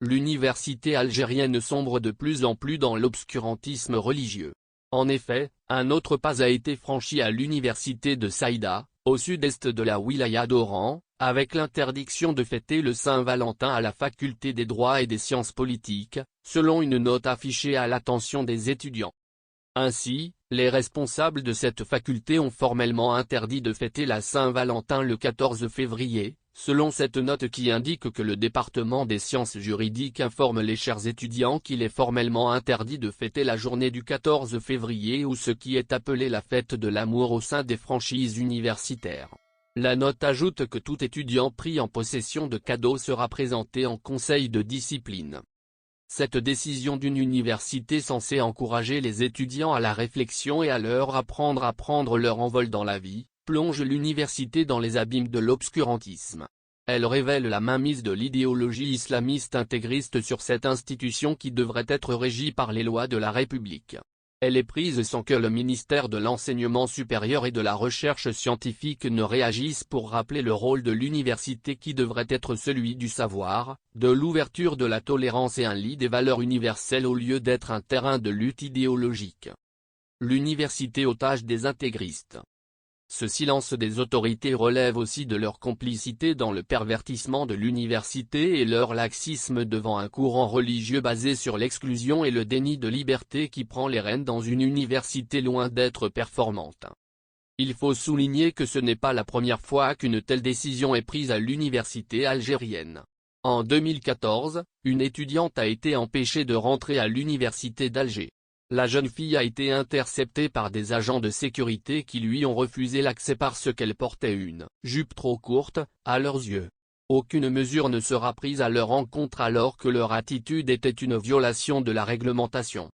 l'université algérienne sombre de plus en plus dans l'obscurantisme religieux. En effet, un autre pas a été franchi à l'université de Saïda, au sud-est de la wilaya d'Oran, avec l'interdiction de fêter le Saint-Valentin à la faculté des droits et des sciences politiques, selon une note affichée à l'attention des étudiants. Ainsi, les responsables de cette faculté ont formellement interdit de fêter la Saint-Valentin le 14 février, selon cette note qui indique que le département des sciences juridiques informe les chers étudiants qu'il est formellement interdit de fêter la journée du 14 février ou ce qui est appelé la fête de l'amour au sein des franchises universitaires. La note ajoute que tout étudiant pris en possession de cadeaux sera présenté en conseil de discipline. Cette décision d'une université censée encourager les étudiants à la réflexion et à leur apprendre à prendre leur envol dans la vie, plonge l'université dans les abîmes de l'obscurantisme. Elle révèle la mainmise de l'idéologie islamiste intégriste sur cette institution qui devrait être régie par les lois de la République. Elle est prise sans que le ministère de l'Enseignement supérieur et de la Recherche scientifique ne réagisse pour rappeler le rôle de l'université qui devrait être celui du savoir, de l'ouverture de la tolérance et un lit des valeurs universelles au lieu d'être un terrain de lutte idéologique. L'université otage des intégristes. Ce silence des autorités relève aussi de leur complicité dans le pervertissement de l'université et leur laxisme devant un courant religieux basé sur l'exclusion et le déni de liberté qui prend les rênes dans une université loin d'être performante. Il faut souligner que ce n'est pas la première fois qu'une telle décision est prise à l'université algérienne. En 2014, une étudiante a été empêchée de rentrer à l'université d'Alger. La jeune fille a été interceptée par des agents de sécurité qui lui ont refusé l'accès parce qu'elle portait une jupe trop courte, à leurs yeux. Aucune mesure ne sera prise à leur encontre alors que leur attitude était une violation de la réglementation.